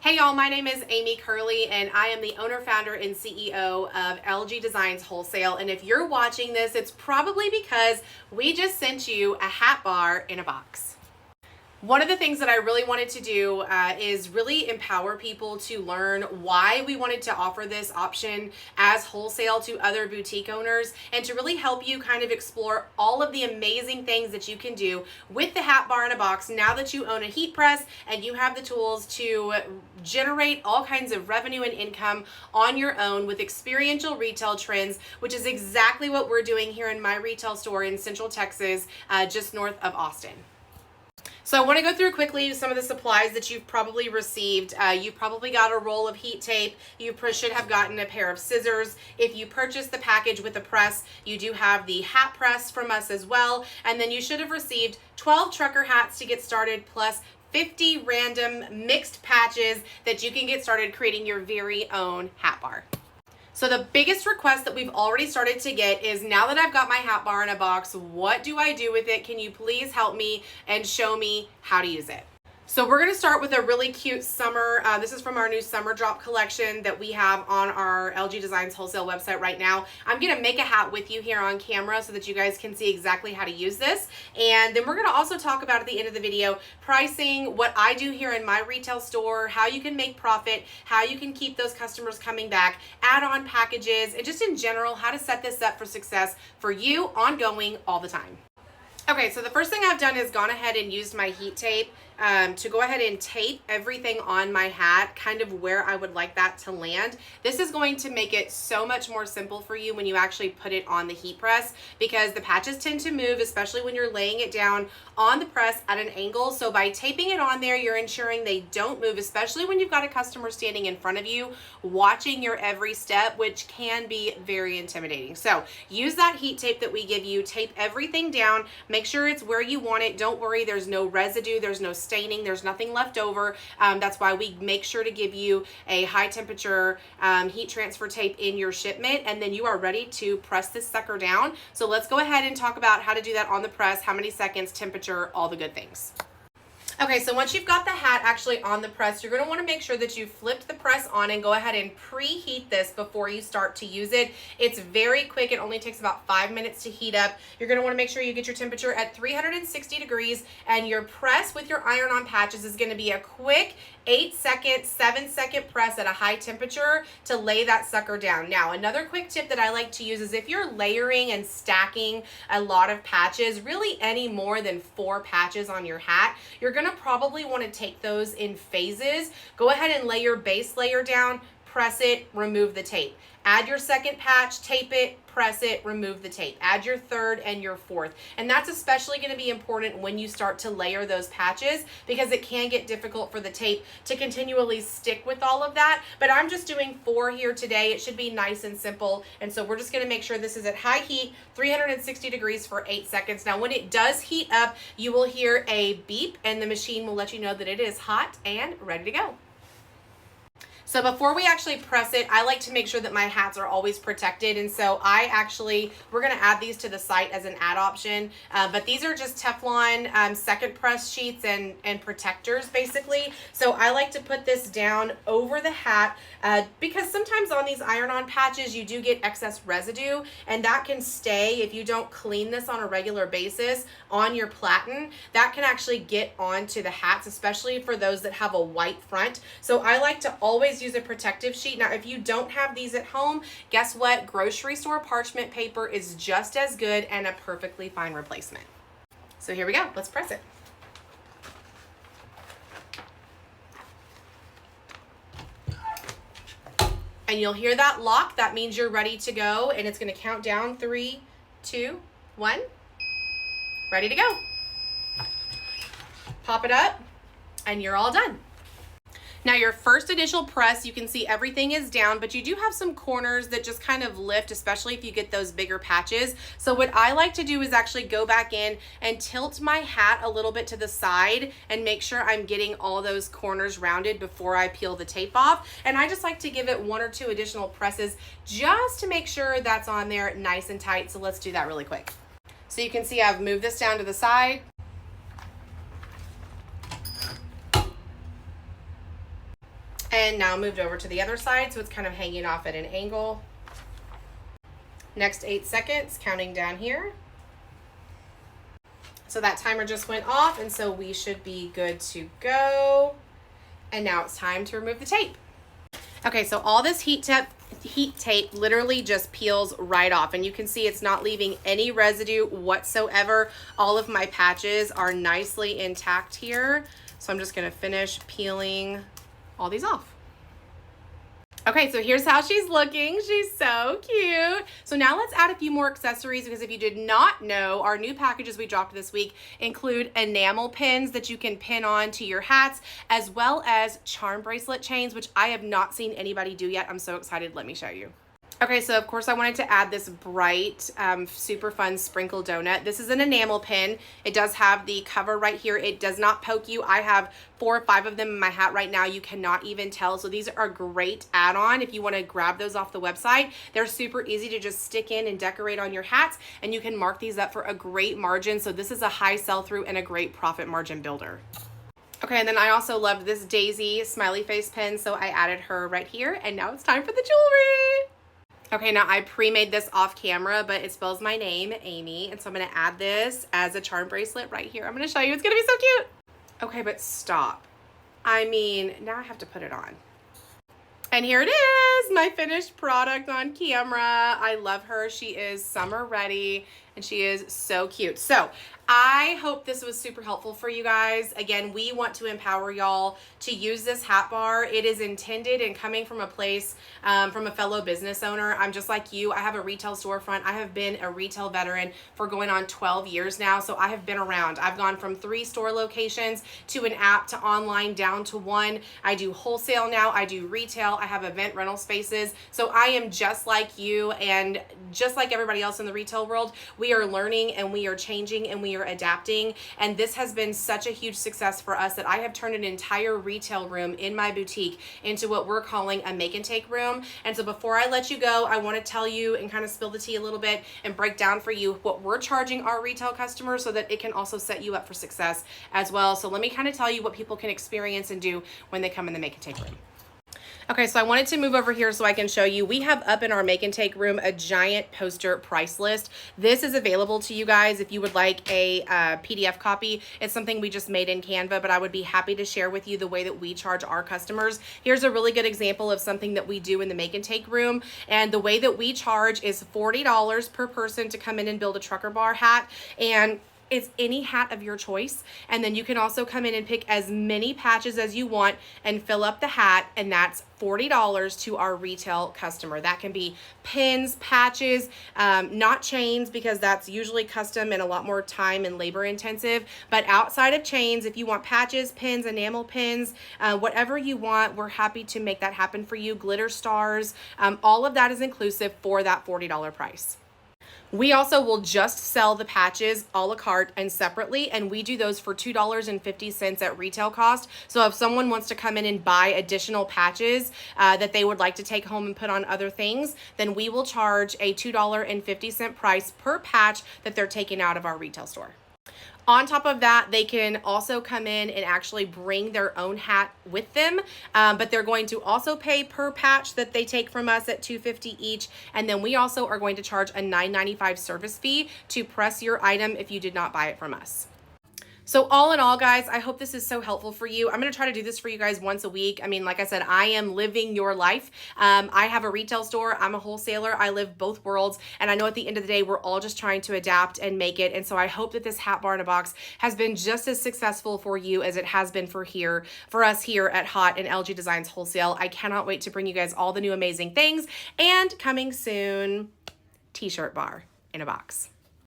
Hey y'all, my name is Amy Curley and I am the owner, founder, and CEO of LG Designs Wholesale. And if you're watching this, it's probably because we just sent you a hat bar in a box. One of the things that I really wanted to do is really empower people to learn why we wanted to offer this option as wholesale to other boutique owners, and to really help you kind of explore all of the amazing things that you can do with the hat bar in a box now that you own a heat press and you have the tools to generate all kinds of revenue and income on your own with experiential retail trends, which is exactly what we're doing here in my retail store in Central Texas, just north of Austin. So I want to go through quickly some of the supplies that you've probably received. You've probably got a roll of heat tape. You should have gotten a pair of scissors. If you purchase the package with a press, you do have the hat press from us as well. And then you should have received 12 trucker hats to get started, plus 50 random mixed patches that you can get started creating your very own hat bar. So the biggest request that we've already started to get is, now that I've got my hat bar in a box, what do I do with it? Can you please help me and show me how to use it? So we're going to start with a really cute summer. This is from our new summer drop collection that we have on our LG Designs Wholesale website right now. I'm going to make a hat with you here on camera so that you guys can see exactly how to use this. And then we're going to also talk about at the end of the video pricing, what I do here in my retail store, how you can make profit, how you can keep those customers coming back, add-on packages, and just in general, how to set this up for success for you ongoing all the time. Okay, so the first thing I've done is gone ahead and used my heat tape to go ahead and tape everything on my hat kind of where I would like that to land. This is going to make it so much more simple for you when you actually put it on the heat press, because the patches tend to move, especially when you're laying it down on the press at an angle. So by taping it on there, you're ensuring they don't move, especially when you've got a customer standing in front of you watching your every step, which can be very intimidating. So use that heat tape that we give you, tape everything down, make sure it's where you want it. Don't worry, there's no residue, there's no staining, there's nothing left over. That's why we make sure to give you a high temperature heat transfer tape in your shipment, and then you are ready to press this sucker down. So let's go ahead and talk about how to do that on the press, how many seconds, temperature, all the good things. Okay, so once you've got the hat actually on the press, you're going to want to make sure that you flipped the press on and go ahead and preheat this before you start to use it. It's very quick. It only takes about 5 minutes to heat up. You're going to want to make sure you get your temperature at 360 degrees, and your press with your iron-on patches is going to be a quick 8-second, 7-second press at a high temperature to lay that sucker down. Now, another quick tip that I like to use is if you're layering and stacking a lot of patches, really any more than 4 patches on your hat, you're going to probably want to take those in phases. Go ahead and lay your base layer down, press it, remove the tape. Add your second patch, tape it, press it, remove the tape. Add your third and your fourth. And that's especially going to be important when you start to layer those patches, because it can get difficult for the tape to continually stick with all of that. But I'm just doing 4 here today. It should be nice and simple. And so we're just going to make sure this is at high heat, 360 degrees for 8 seconds. Now, when it does heat up, you will hear a beep and the machine will let you know that it is hot and ready to go. So before we actually press it, I like to make sure that my hats are always protected. And so we're going to add these to the site as an add option. But these are just Teflon second press sheets and protectors, basically. So I like to put this down over the hat because sometimes on these iron-on patches, you do get excess residue, and that can stay if you don't clean this on a regular basis on your platen. That can actually get onto the hats, especially for those that have a white front. So I like to always use a protective sheet. Now, if you don't have these at home, guess what? Grocery store parchment paper is just as good and a perfectly fine replacement. So here we go. Let's press it. And you'll hear that lock. That means you're ready to go, and it's going to count down 3, 2, 1. Ready to go. Pop it up, and you're all done. Now, your first initial press, you can see everything is down, but you do have some corners that just kind of lift, especially if you get those bigger patches. So what I like to do is actually go back in and tilt my hat a little bit to the side and make sure I'm getting all those corners rounded before I peel the tape off. And I just like to give it 1 or 2 additional presses just to make sure that's on there nice and tight. So let's do that really quick. So you can see I've moved this down to the side. And now moved over to the other side, so it's kind of hanging off at an angle. Next 8 seconds, counting down here. So that timer just went off, and so we should be good to go. And now it's time to remove the tape. Okay, so all this heat tape literally just peels right off, and you can see it's not leaving any residue whatsoever. All of my patches are nicely intact here. So I'm just gonna finish peeling all these off. Okay, so here's how she's looking. She's so cute. So now let's add a few more accessories, because if you did not know, our new packages we dropped this week include enamel pins that you can pin on to your hats, as well as charm bracelet chains, which I have not seen anybody do yet. I'm so excited. Let me show you. Okay, so of course I wanted to add this bright, super fun sprinkle donut. This is an enamel pin. It does have the cover right here. It does not poke you. I have 4 or 5 of them in my hat right now. You cannot even tell. So these are a great add-on if you want to grab those off the website. They're super easy to just stick in and decorate on your hats, and you can mark these up for a great margin. So this is a high sell-through and a great profit margin builder. Okay, and then I also loved this Daisy smiley face pin, so I added her right here, and now it's time for the jewelry. Okay, now I pre-made this off camera, but it spells my name, Amy, and so I'm gonna add this as a charm bracelet right here. I'm gonna show you, it's gonna be so cute. Okay, but stop. I mean, now I have to put it on. And here it is, my finished product on camera. I love her. She is summer ready, and she is so cute. So I hope this was super helpful for you guys. Again, we want to empower y'all to use this hat bar. It is intended and coming from a place, from a fellow business owner. I'm just like you. I have a retail storefront. I have been a retail veteran for going on 12 years now. So I have been around. I've gone from 3 store locations to an app to online down to 1. I do wholesale now. I do retail. I have event rental spaces. So I am just like you, and just like everybody else in the retail world, we are learning and we are changing and we are adapting. And this has been such a huge success for us that I have turned an entire retail room in my boutique into what we're calling a make and take room. And so before I let you go, I want to tell you and kind of spill the tea a little bit and break down for you what we're charging our retail customers, so that it can also set you up for success as well. So let me kind of tell you what people can experience and do when they come in the make and take room. Okay, so I wanted to move over here so I can show you. We have up in our make and take room a giant poster price list. This is available to you guys if you would like a PDF copy. It's something we just made in Canva, but I would be happy to share with you the way that we charge our customers. Here's a really good example of something that we do in the make and take room. And the way that we charge is $40 per person to come in and build a trucker bar hat. And it's any hat of your choice, and then you can also come in and pick as many patches as you want and fill up the hat, and that's $40 to our retail customer. That can be pins, patches, not chains, because that's usually custom and a lot more time and labor intensive. But outside of chains, if you want patches, pins, enamel pins, whatever you want, we're happy to make that happen for you. Glitter stars, all of that is inclusive for that $40 price. We also will just sell the patches a la carte and separately, and we do those for $2.50 at retail cost. So if someone wants to come in and buy additional patches that they would like to take home and put on other things, then we will charge a $2.50 price per patch that they're taking out of our retail store. On top of that, they can also come in and actually bring their own hat with them, but they're going to also pay per patch that they take from us at $2.50 each. And then we also are going to charge a $9.95 service fee to press your item if you did not buy it from us. So all in all, guys, I hope this is so helpful for you. I'm going to try to do this for you guys once a week. I mean, like I said, I am living your life. I have a retail store. I'm a wholesaler. I live both worlds. And I know at the end of the day, we're all just trying to adapt and make it. And so I hope that this hat bar in a box has been just as successful for you as it has been for us here at Hot and LG Designs Wholesale. I cannot wait to bring you guys all the new amazing things. And coming soon, t-shirt bar in a box.